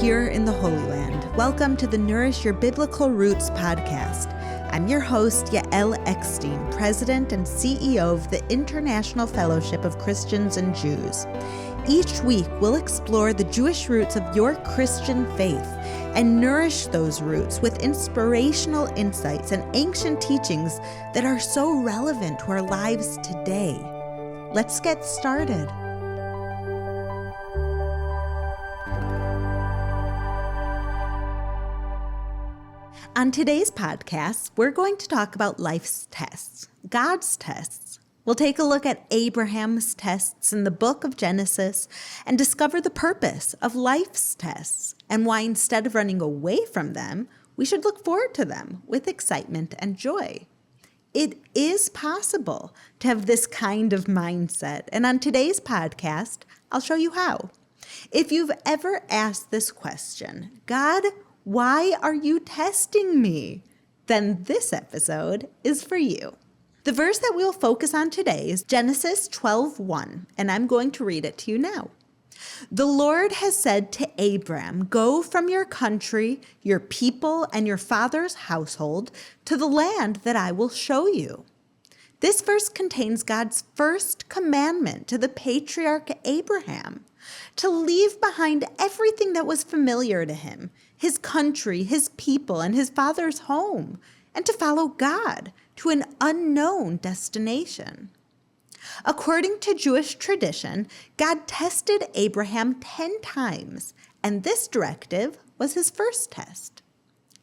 here in the Holy Land. Welcome to the Nourish Your Biblical Roots podcast. I'm your host, Yael Eckstein, President and CEO of the International Fellowship of Christians and Jews. Each week, we'll explore the Jewish roots of your Christian faith and nourish those roots with inspirational insights and ancient teachings that are so relevant to our lives today. Let's get started. On today's podcast, we're going to talk about life's tests, God's tests. We'll take a look at Abraham's tests in the book of Genesis and discover the purpose of life's tests and why instead of running away from them, we should look forward to them with excitement and joy. It is possible to have this kind of mindset, and on today's podcast, I'll show you how. If you've ever asked this question, God, why are you testing me? Then this episode is for you. The verse that we'll focus on today is Genesis 12:1, and I'm going to read it to you now. The Lord has said to Abram, go from your country, your people, and your father's household to the land that I will show you. This verse contains God's first commandment to the patriarch Abraham, to leave behind everything that was familiar to him, his country, his people, and his father's home, and to follow God to an unknown destination. According to Jewish tradition, God tested Abraham 10 times, and this directive was his first test.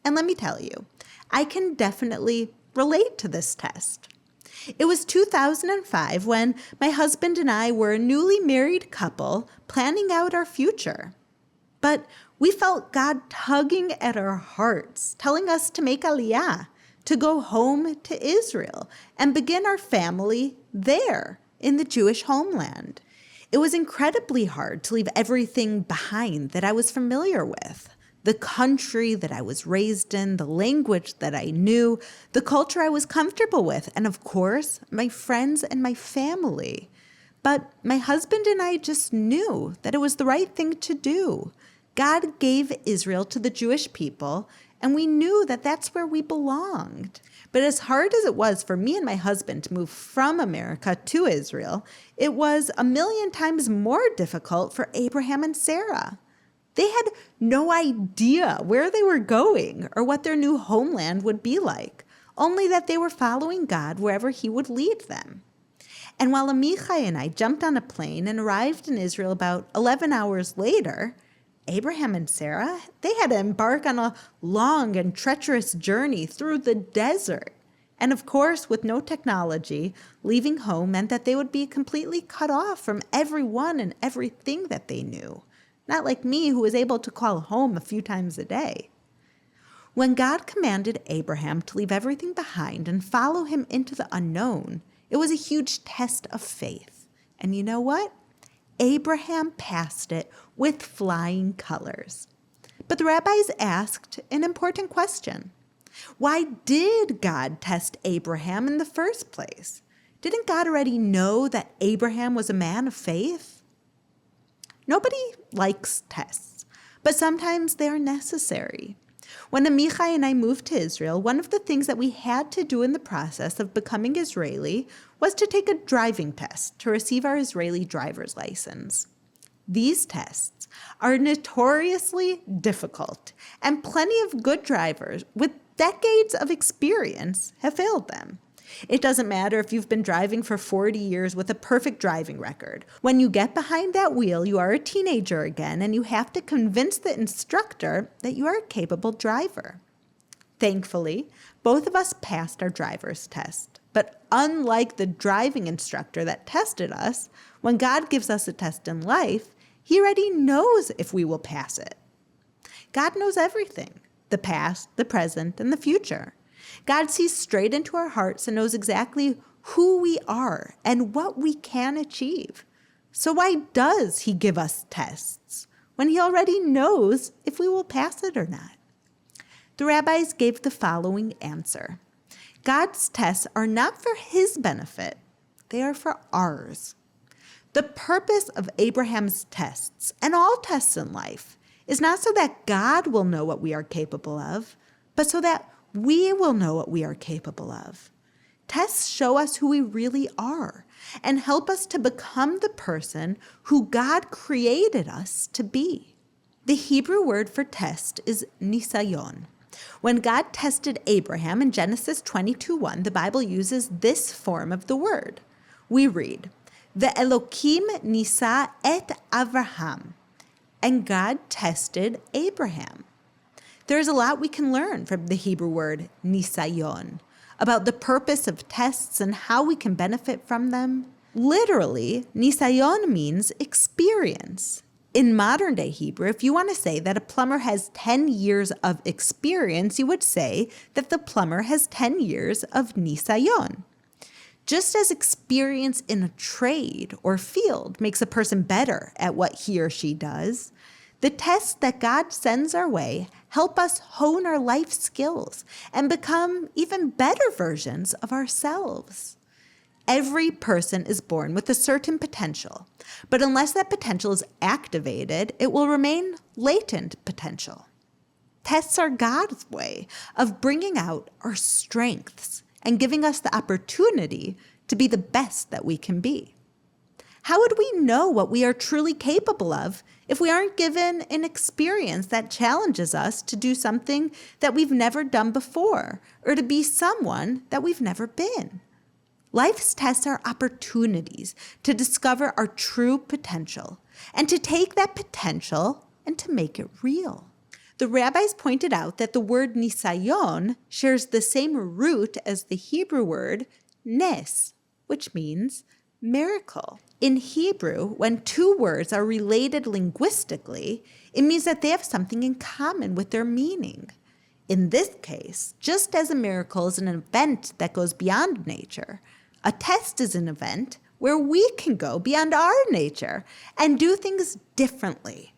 And let me tell you, I can definitely relate to this test. It was 2005 when my husband and I were a newly married couple planning out our future. But we felt God tugging at our hearts, telling us to make Aliyah, to go home to Israel and begin our family there in the Jewish homeland. It was incredibly hard to leave everything behind that I was familiar with. The country that I was raised in, the language that I knew, the culture I was comfortable with, and of course, my friends and my family. But my husband and I just knew that it was the right thing to do. God gave Israel to the Jewish people, and we knew that that's where we belonged. But as hard as it was for me and my husband to move from America to Israel, it was 1,000,000 times more difficult for Abraham and Sarah. They had no idea where they were going or what their new homeland would be like, only that they were following God wherever he would lead them. And while Amichai and I jumped on a plane and arrived in Israel about 11 hours later, Abraham and Sarah, they had to embark on a long and treacherous journey through the desert. And of course, with no technology, leaving home meant that they would be completely cut off from everyone and everything that they knew. Not like me, who was able to call home a few times a day. When God commanded Abraham to leave everything behind and follow him into the unknown, it was a huge test of faith. And you know what? Abraham passed it with flying colors. But the rabbis asked an important question. Why did God test Abraham in the first place? Didn't God already know that Abraham was a man of faith? Nobody likes tests, but sometimes they are necessary. When Amichai and I moved to Israel, one of the things that we had to do in the process of becoming Israeli was to take a driving test to receive our Israeli driver's license. These tests are notoriously difficult, and plenty of good drivers with decades of experience have failed them. It doesn't matter if you've been driving for 40 years with a perfect driving record. When you get behind that wheel, you are a teenager again, and you have to convince the instructor that you are a capable driver. Thankfully, both of us passed our driver's test. But unlike the driving instructor that tested us, when God gives us a test in life, he already knows if we will pass it. God knows everything, the past, the present, and the future. God sees straight into our hearts and knows exactly who we are and what we can achieve. So why does he give us tests when he already knows if we will pass it or not? The rabbis gave the following answer. God's tests are not for his benefit, they are for ours. The purpose of Abraham's tests and all tests in life is not so that God will know what we are capable of, but so that we will know what we are capable of. Tests show us who we really are and help us to become the person who God created us to be. The Hebrew word for test is nisayon. When God tested Abraham in Genesis 22:1, the Bible uses this form of the word. We read, "Ve'elokim nisa et Avraham," and God tested Abraham. There's a lot we can learn from the Hebrew word nisayon about the purpose of tests and how we can benefit from them. Literally, nisayon means experience. In modern day Hebrew, if you want to say that a plumber has 10 years of experience, you would say that the plumber has 10 years of nisayon. Just as experience in a trade or field makes a person better at what he or she does, the tests that God sends our way help us hone our life skills and become even better versions of ourselves. Every person is born with a certain potential, but unless that potential is activated, it will remain latent potential. Tests are God's way of bringing out our strengths and giving us the opportunity to be the best that we can be. How would we know what we are truly capable of if we aren't given an experience that challenges us to do something that we've never done before or to be someone that we've never been? Life's tests are opportunities to discover our true potential and to take that potential and to make it real. The rabbis pointed out that the word nisayon shares the same root as the Hebrew word nes, which means miracle. In Hebrew, when two words are related linguistically, it means that they have something in common with their meaning. In this case, just as a miracle is an event that goes beyond nature, a test is an event where we can go beyond our nature and do things differently.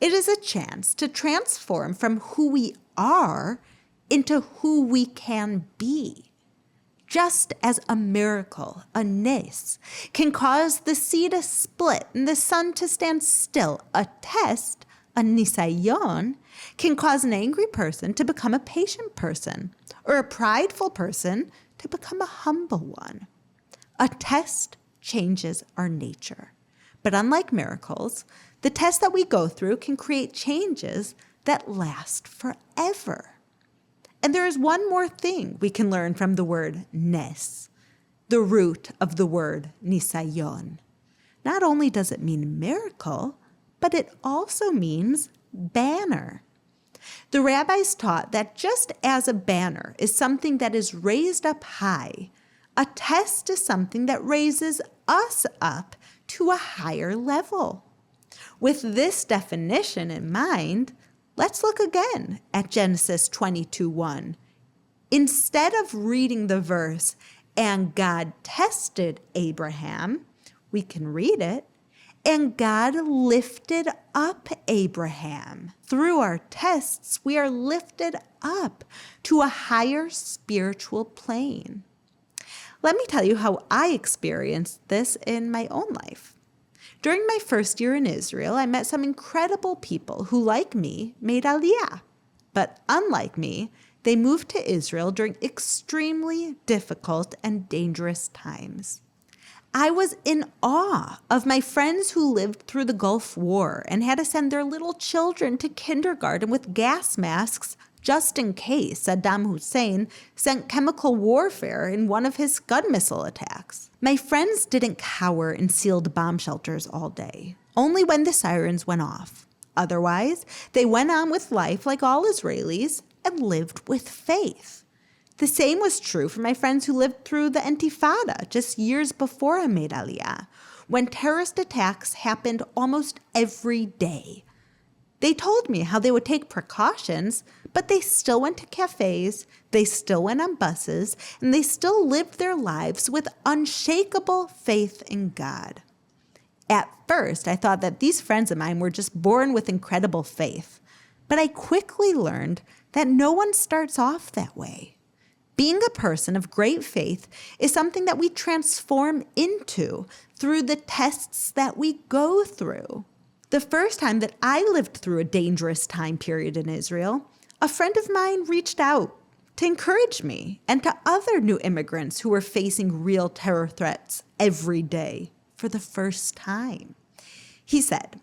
It is a chance to transform from who we are into who we can be. Just as a miracle, a nes, can cause the sea to split and the sun to stand still, a test, a nisayon, can cause an angry person to become a patient person, or a prideful person to become a humble one. A test changes our nature. But unlike miracles, the tests that we go through can create changes that last forever. And there is one more thing we can learn from the word nes, the root of the word nisayon. Not only does it mean miracle, but it also means banner. The rabbis taught that just as a banner is something that is raised up high, a test is something that raises us up to a higher level. With this definition in mind, let's look again at Genesis 22:1. Instead of reading the verse, "And God tested Abraham," we can read it, "And God lifted up Abraham." Through our tests, we are lifted up to a higher spiritual plane. Let me tell you how I experienced this in my own life. During my first year in Israel, I met some incredible people who, like me, made Aliyah. But unlike me, they moved to Israel during extremely difficult and dangerous times. I was in awe of my friends who lived through the Gulf War and had to send their little children to kindergarten with gas masks just in case Saddam Hussein sent chemical warfare in one of his Scud missile attacks. My friends didn't cower in sealed bomb shelters all day, only when the sirens went off. Otherwise, they went on with life like all Israelis and lived with faith. The same was true for my friends who lived through the Intifada just years before I made Aliyah, when terrorist attacks happened almost every day. They told me how they would take precautions, but they still went to cafes, they still went on buses, and they still lived their lives with unshakable faith in God. At first, I thought that these friends of mine were just born with incredible faith, but I quickly learned that no one starts off that way. Being a person of great faith is something that we transform into through the tests that we go through. The first time that I lived through a dangerous time period in Israel, a friend of mine reached out to encourage me and to other new immigrants who were facing real terror threats every day for the first time. He said,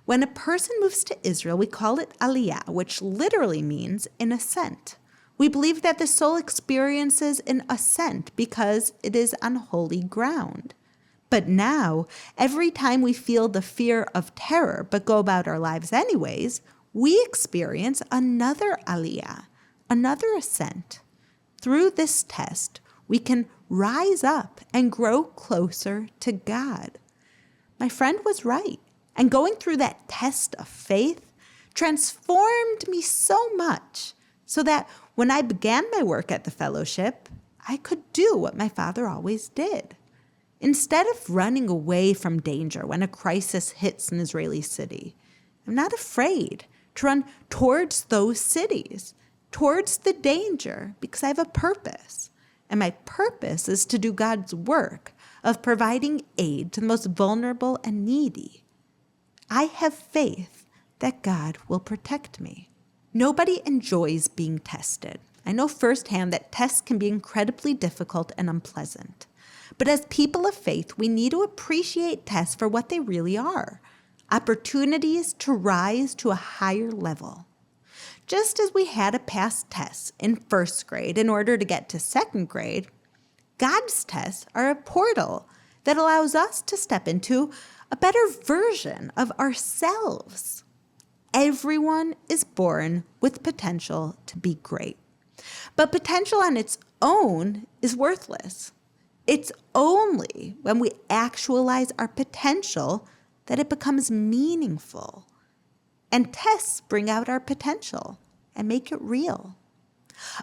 when a person moves to Israel, we call it aliyah, which literally means an ascent. We believe that the soul experiences an ascent because it is on holy ground. But now, every time we feel the fear of terror but go about our lives anyways, we experience another aliyah, another ascent. Through this test, we can rise up and grow closer to God. My friend was right, and going through that test of faith transformed me so much so that when I began my work at the fellowship, I could do what my father always did. Instead of running away from danger when a crisis hits an Israeli city, I'm not afraid to run towards those cities, towards the danger, because I have a purpose. And my purpose is to do God's work of providing aid to the most vulnerable and needy. I have faith that God will protect me. Nobody enjoys being tested. I know firsthand that tests can be incredibly difficult and unpleasant. But as people of faith, we need to appreciate tests for what they really are, opportunities to rise to a higher level. Just as we had to pass tests in first grade in order to get to second grade, God's tests are a portal that allows us to step into a better version of ourselves. Everyone is born with potential to be great, but potential on its own is worthless. It's only when we actualize our potential that it becomes meaningful. And tests bring out our potential and make it real.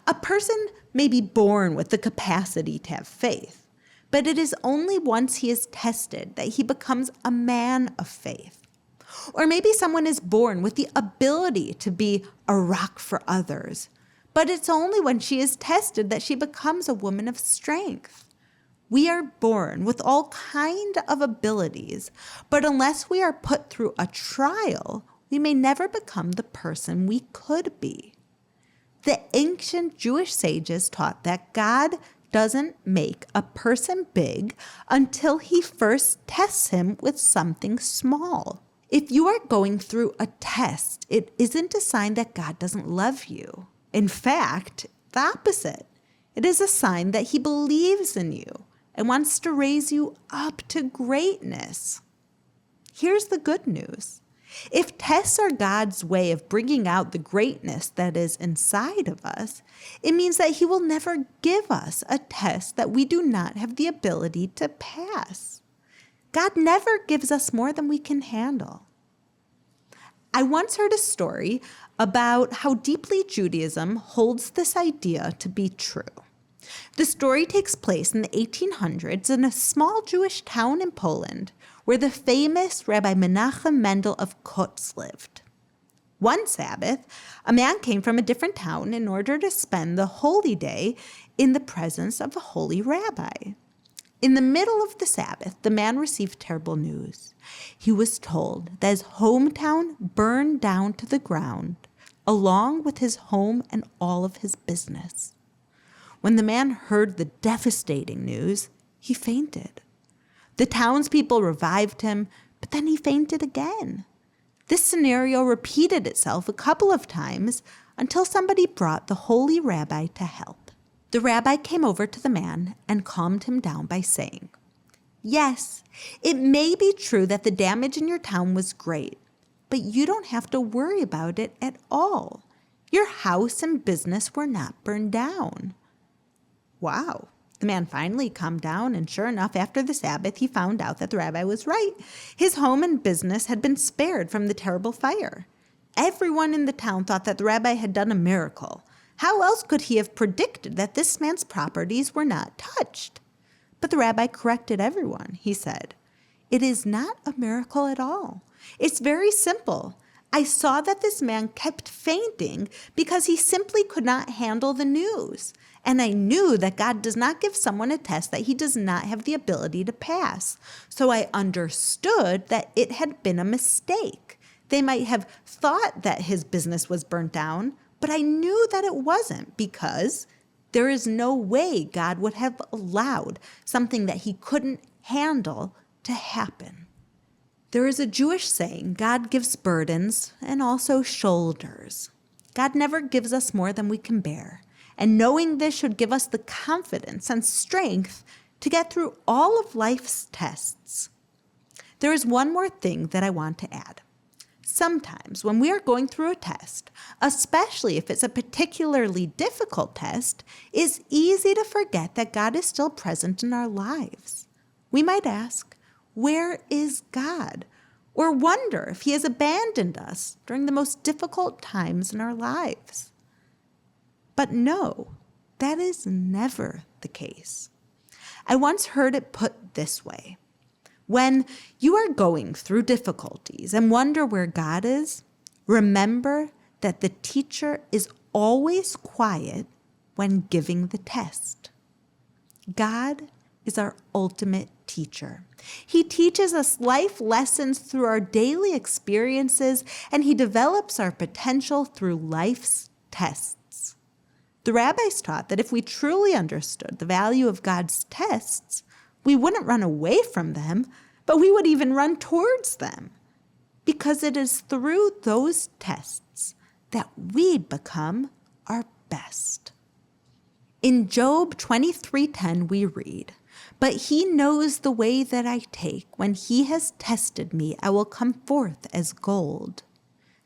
A person may be born with the capacity to have faith, but it is only once he is tested that he becomes a man of faith. Or maybe someone is born with the ability to be a rock for others, but it's only when she is tested that she becomes a woman of strength. We are born with all kinds of abilities, but unless we are put through a trial, we may never become the person we could be. The ancient Jewish sages taught that God doesn't make a person big until he first tests him with something small. If you are going through a test, it isn't a sign that God doesn't love you. In fact, the opposite. It is a sign that he believes in you and wants to raise you up to greatness. Here's the good news. If tests are God's way of bringing out the greatness that is inside of us, it means that he will never give us a test that we do not have the ability to pass. God never gives us more than we can handle. I once heard a story about how deeply Judaism holds this idea to be true. The story takes place in the 1800s in a small Jewish town in Poland where the famous Rabbi Menachem Mendel of Kotz lived. One Sabbath, a man came from a different town in order to spend the holy day in the presence of a holy rabbi. In the middle of the Sabbath, the man received terrible news. He was told that his hometown burned down to the ground, along with his home and all of his business. When the man heard the devastating news, he fainted. The townspeople revived him, but then he fainted again. This scenario repeated itself a couple of times until somebody brought the holy rabbi to help. The rabbi came over to the man and calmed him down by saying, "Yes, it may be true that the damage in your town was great, but you don't have to worry about it at all. Your house and business were not burned down." Wow. The man finally calmed down, and sure enough, after the Sabbath, he found out that the rabbi was right. His home and business had been spared from the terrible fire. Everyone in the town thought that the rabbi had done a miracle. How else could he have predicted that this man's properties were not touched? But the rabbi corrected everyone. He said, "It is not a miracle at all. It's very simple. I saw that this man kept fainting because he simply could not handle the news. And I knew that God does not give someone a test that he does not have the ability to pass. So I understood that it had been a mistake. They might have thought that his business was burnt down, but I knew that it wasn't, because there is no way God would have allowed something that he couldn't handle to happen. There is a Jewish saying, God gives burdens and also shoulders. God never gives us more than we can bear. And knowing this should give us the confidence and strength to get through all of life's tests. There is one more thing that I want to add. Sometimes when we are going through a test, especially if it's a particularly difficult test, it's easy to forget that God is still present in our lives. We might ask, where is God? Or wonder if he has abandoned us during the most difficult times in our lives. But no, that is never the case. I once heard it put this way. When you are going through difficulties and wonder where God is, remember that the teacher is always quiet when giving the test. God is our ultimate teacher. He teaches us life lessons through our daily experiences, and he develops our potential through life's tests. The rabbis taught that if we truly understood the value of God's tests, we wouldn't run away from them, but we would even run towards them. Because it is through those tests that we become our best. In Job 23:10 we read, "But he knows the way that I take. When he has tested me, I will come forth as gold."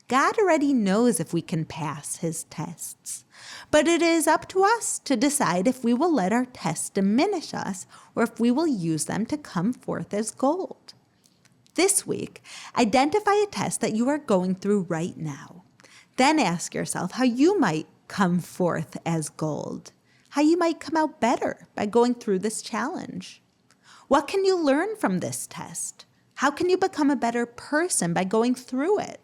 God already knows if we can pass his tests, but it is up to us to decide if we will let our tests diminish us or if we will use them to come forth as gold. This week, identify a test that you are going through right now. Then ask yourself how you might come forth as gold, how you might come out better by going through this challenge. What can you learn from this test? How can you become a better person by going through it?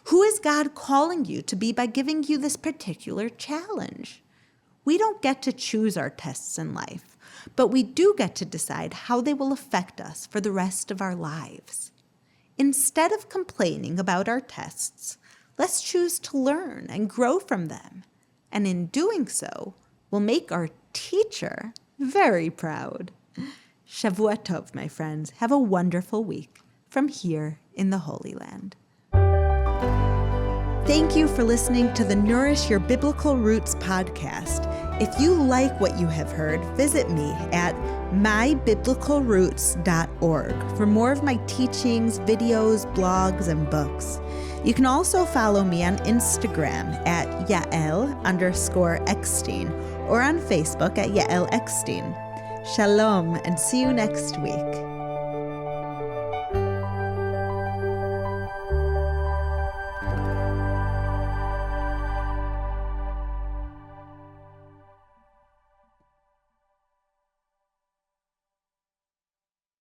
Who is God calling you to be by giving you this particular challenge? We don't get to choose our tests in life, but we do get to decide how they will affect us for the rest of our lives. Instead of complaining about our tests, let's choose to learn and grow from them. And in doing so, we'll make our teacher very proud. Shavua Tov, my friends. Have a wonderful week from here in the Holy Land. Thank you for listening to the Nourish Your Biblical Roots podcast. If you like what you have heard, visit me at mybiblicalroots.org for more of my teachings, videos, blogs, and books. You can also follow me on Instagram at Yael_Eckstein or on Facebook at Yael Eckstein. Shalom, and see you next week.